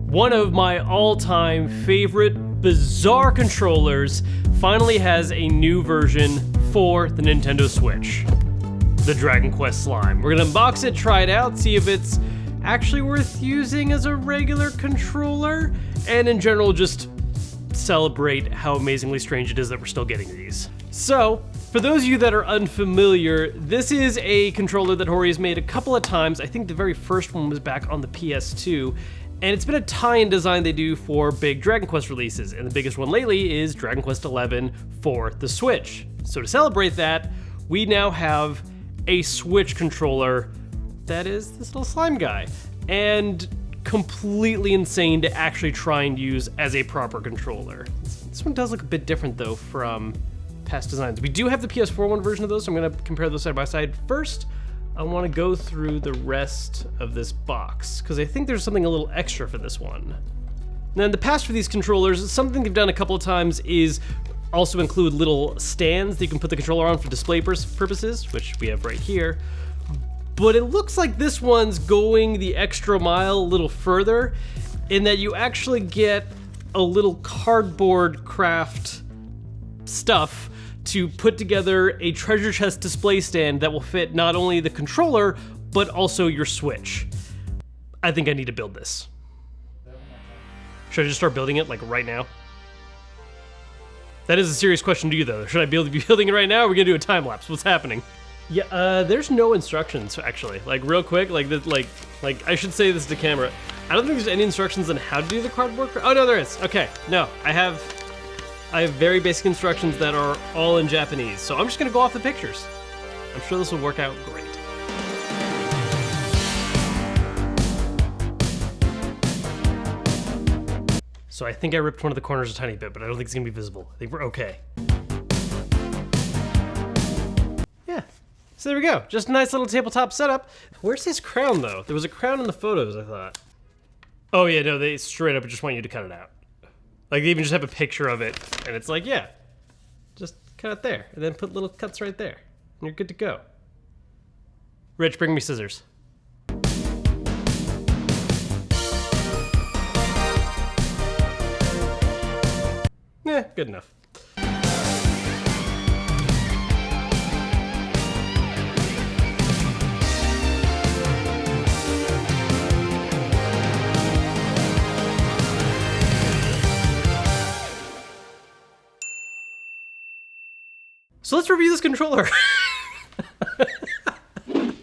One of my all-time favorite bizarre controllers finally has a new version for the Nintendo Switch. The Dragon Quest Slime. We're gonna unbox it, try it out, see if it's actually worth using as a regular controller, and in general just celebrate how amazingly strange it is that we're still getting these. So, for those of you that are unfamiliar, this is a controller that Hori has made a couple of times. I think the very first one was back on the PS2, and it's been a tie-in design they do for big Dragon Quest releases, and the biggest one lately is Dragon Quest XI for the Switch. So to celebrate that, we now have a Switch controller that is this little slime guy, and completely insane to actually try and use as a proper controller. This one does look a bit different though from past designs. We do have the PS4 one version of those, so I'm gonna compare those side by side. First, I wanna go through the rest of this box, because I think there's something a little extra for this one. Now in the past for these controllers, something they've done a couple of times is also include little stands that you can put the controller on for display purposes, which we have right here. But it looks like this one's going the extra mile a little further in that you actually get a little cardboard craft stuff to put together a treasure chest display stand that will fit not only the controller, but also your Switch. I think I need to build this. Should I just start building it like right now? That is a serious question to you though. Should I be building it right now, or are we gonna do a time lapse? What's happening? Yeah, there's no instructions actually. Like real quick, like I should say this to camera. I don't think there's any instructions on how to do the cardboard. Oh no, there is. Okay, no, I have very basic instructions that are all in Japanese. So I'm just gonna go off the pictures. I'm sure this will work out great. So I think I ripped one of the corners a tiny bit, but I don't think it's gonna be visible. I think we're okay. Yeah. So there we go, just a nice little tabletop setup. Where's his crown though? There was a crown in the photos, I thought. Oh yeah, no, they straight up just want you to cut it out. Like they even just have a picture of it, and it's like, yeah, just cut it there, and then put little cuts right there, and you're good to go. Rich, bring me scissors. Yeah, good enough. So let's review this controller.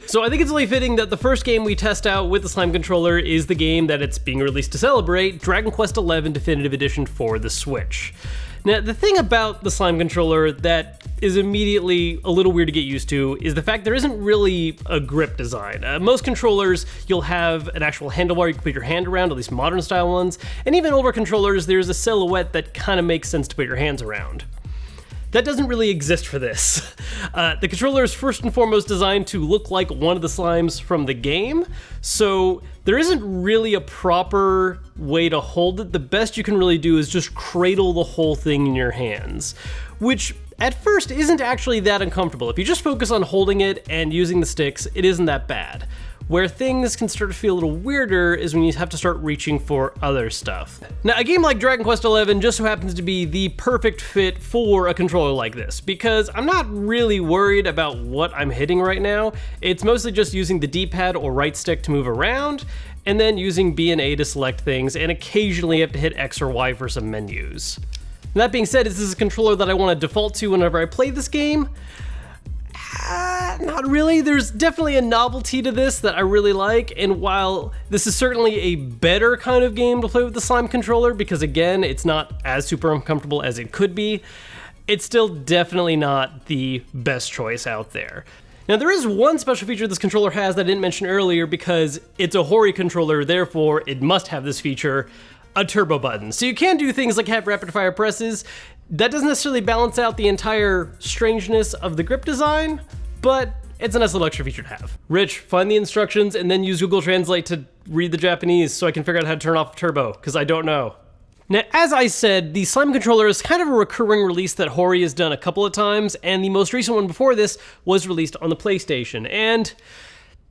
So I think it's only fitting that the first game we test out with the Slime controller is the game that it's being released to celebrate, Dragon Quest XI Definitive Edition for the Switch. Now, the thing about the Slime controller that is immediately a little weird to get used to is the fact there isn't really a grip design. Most controllers, you'll have an actual handlebar you can put your hand around, at least modern style ones, and even older controllers, there's a silhouette that kind of makes sense to put your hands around. That doesn't really exist for this. The controller is first and foremost designed to look like one of the slimes from the game, so there isn't really a proper way to hold it. The best you can really do is just cradle the whole thing in your hands, which at first isn't actually that uncomfortable. If you just focus on holding it and using the sticks, it isn't that bad. Where things can start to feel a little weirder is when you have to start reaching for other stuff. Now, a game like Dragon Quest XI just so happens to be the perfect fit for a controller like this, because I'm not really worried about what I'm hitting right now. It's mostly just using the D-pad or right stick to move around, and then using B and A to select things, and occasionally you have to hit X or Y for some menus. And that being said, is this a controller that I want to default to whenever I play this game? Not really. There's definitely a novelty to this that I really like, and while this is certainly a better kind of game to play with the Slime controller, because again, it's not as super uncomfortable as it could be, it's still definitely not the best choice out there. Now there is one special feature this controller has that I didn't mention earlier because it's a Hori controller, therefore it must have this feature, a turbo button. So you can do things like have rapid fire presses. That doesn't necessarily balance out the entire strangeness of the grip design, but it's a nice little extra feature to have. Rich, find the instructions and then use Google Translate to read the Japanese so I can figure out how to turn off turbo, because I don't know. Now, as I said, the Slime controller is kind of a recurring release that Hori has done a couple of times, and the most recent one before this was released on the PlayStation, and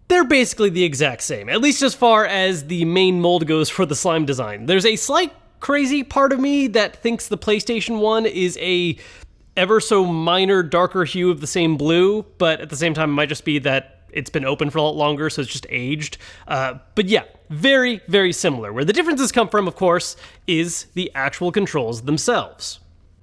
they're basically the exact same, at least as far as the main mold goes for the slime design. There's a slight crazy part of me that thinks the PlayStation 1 is a ever so minor darker hue of the same blue, but at the same time it might just be that it's been open for a lot longer, so it's just aged. But yeah, very, very similar. Where the differences come from, of course, is the actual controls themselves.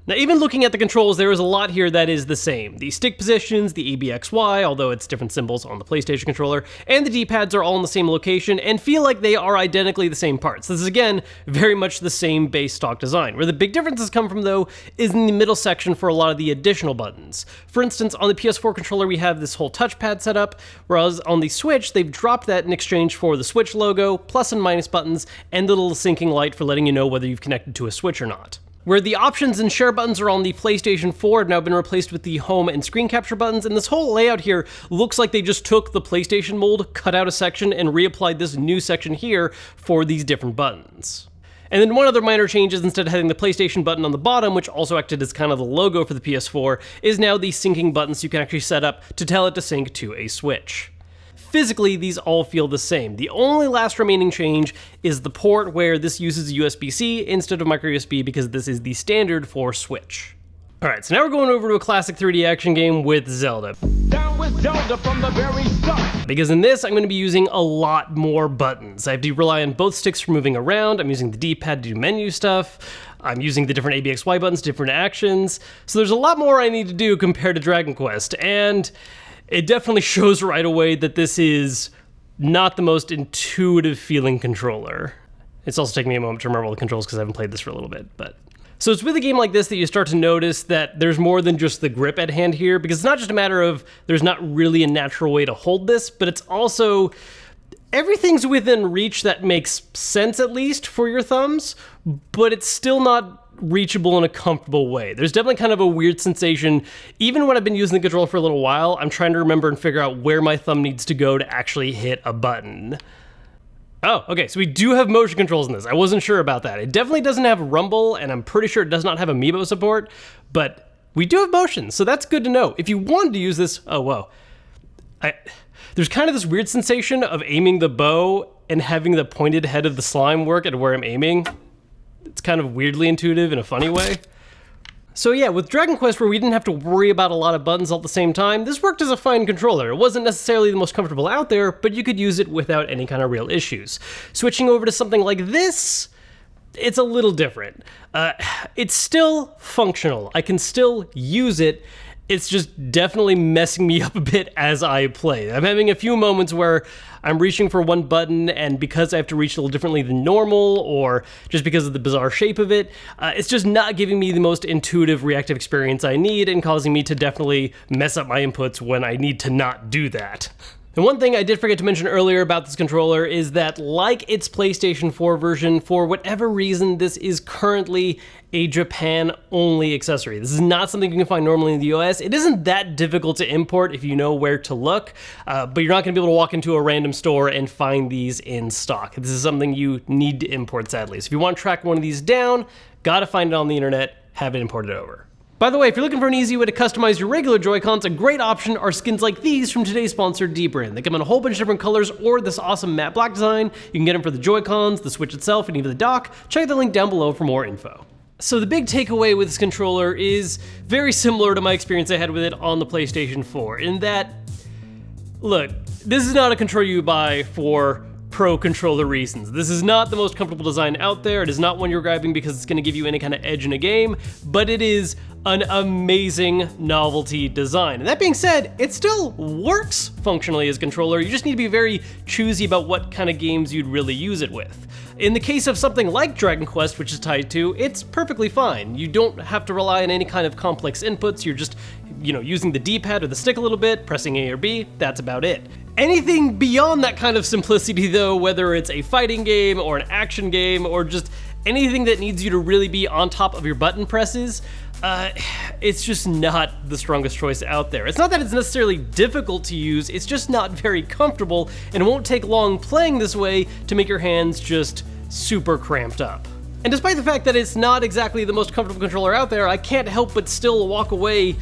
Now, even looking at the controls, there is a lot here that is the same. The stick positions, the ABXY, although it's different symbols on the PlayStation controller, and the D-pads are all in the same location and feel like they are identically the same parts. This is, again, very much the same base stock design. Where the big differences come from, though, is in the middle section for a lot of the additional buttons. For instance, on the PS4 controller, we have this whole touchpad setup, whereas on the Switch, they've dropped that in exchange for the Switch logo, plus and minus buttons, and the little syncing light for letting you know whether you've connected to a Switch or not. Where the options and share buttons are on the PlayStation 4 have now been replaced with the home and screen capture buttons, and this whole layout here looks like they just took the PlayStation mold, cut out a section, and reapplied this new section here for these different buttons. And then one other minor change is instead of having the PlayStation button on the bottom, which also acted as kind of the logo for the PS4, is now the syncing button so you can actually set up to tell it to sync to a Switch. Physically, these all feel the same. The only last remaining change is the port where this uses USB-C instead of micro USB because this is the standard for Switch. Alright, so now we're going over to a classic 3D action game with Zelda. Down with Zelda from the very start. Because in this, I'm going to be using a lot more buttons. I have to rely on both sticks for moving around, I'm using the D-pad to do menu stuff, I'm using the different ABXY buttons, different actions, so there's a lot more I need to do compared to Dragon Quest, and it definitely shows right away that this is not the most intuitive feeling controller. It's also taking me a moment to remember all the controls because I haven't played this for a little bit, but... So it's with a game like this that you start to notice that there's more than just the grip at hand here, because it's not just a matter of there's not really a natural way to hold this, but it's also everything's within reach that makes sense at least for your thumbs, but it's still not reachable in a comfortable way. There's definitely kind of a weird sensation. Even when I've been using the controller for a little while, I'm trying to remember and figure out where my thumb needs to go to actually hit a button. Oh, okay, so we do have motion controls in this. I wasn't sure about that. It definitely doesn't have rumble, and I'm pretty sure it does not have amiibo support, but we do have motion, so that's good to know. If you wanted to use this, oh, whoa. There's kind of this weird sensation of aiming the bow and having the pointed head of the slime work at where I'm aiming. It's kind of weirdly intuitive in a funny way. So yeah, with Dragon Quest, where we didn't have to worry about a lot of buttons all at the same time, this worked as a fine controller. It wasn't necessarily the most comfortable out there, but you could use it without any kind of real issues. Switching over to something like this, it's a little different. It's still functional. I can still use it. It's just definitely messing me up a bit as I play. I'm having a few moments where I'm reaching for one button, and because I have to reach a little differently than normal, or just because of the bizarre shape of it, it's just not giving me the most intuitive reactive experience I need and causing me to definitely mess up my inputs when I need to not do that. And one thing I did forget to mention earlier about this controller is that, like its PlayStation 4 version, for whatever reason, this is currently a Japan-only accessory. This is not something you can find normally in the US. It isn't that difficult to import if you know where to look, but you're not going to be able to walk into a random store and find these in stock. This is something you need to import, sadly. So if you want to track one of these down, gotta find it on the internet, have it imported over. By the way, if you're looking for an easy way to customize your regular Joy-Cons, a great option are skins like these from today's sponsor, Dbrand. They come in a whole bunch of different colors or this awesome matte black design. You can get them for the Joy-Cons, the Switch itself, and even the dock. Check the link down below for more info. So the big takeaway with this controller is very similar to my experience I had with it on the PlayStation 4, in that, look, this is not a controller you buy for pro controller reasons. This is not the most comfortable design out there. It is not one you're grabbing because it's going to give you any kind of edge in a game, but it is an amazing novelty design. And that being said, it still works functionally as a controller. You just need to be very choosy about what kind of games you'd really use it with. In the case of something like Dragon Quest, which is tied to, it's perfectly fine. You don't have to rely on any kind of complex inputs. You're just, using the D-pad or the stick a little bit, pressing A or B, that's about it. Anything beyond that kind of simplicity though, whether it's a fighting game or an action game or just anything that needs you to really be on top of your button presses, it's just not the strongest choice out there. It's not that it's necessarily difficult to use, it's just not very comfortable, and it won't take long playing this way to make your hands just super cramped up. And despite the fact that it's not exactly the most comfortable controller out there, I can't help but still walk away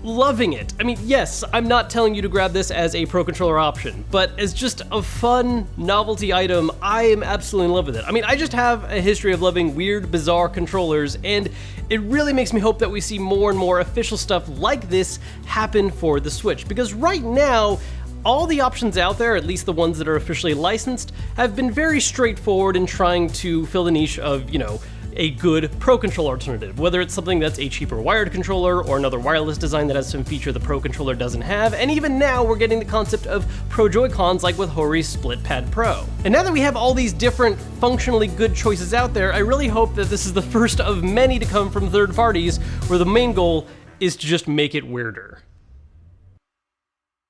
loving it. I mean, yes, I'm not telling you to grab this as a Pro Controller option, but as just a fun novelty item, I am absolutely in love with it. I mean, I just have a history of loving weird, bizarre controllers, and it really makes me hope that we see more and more official stuff like this happen for the Switch, because right now, all the options out there, at least the ones that are officially licensed, have been very straightforward in trying to fill the niche of, you know, a good Pro Controller alternative, whether it's something that's a cheaper wired controller or another wireless design that has some feature the Pro Controller doesn't have, and even now we're getting the concept of Pro Joy-Cons like with Hori's Split Pad Pro. And now that we have all these different functionally good choices out there, I really hope that this is the first of many to come from third parties, where the main goal is to just make it weirder.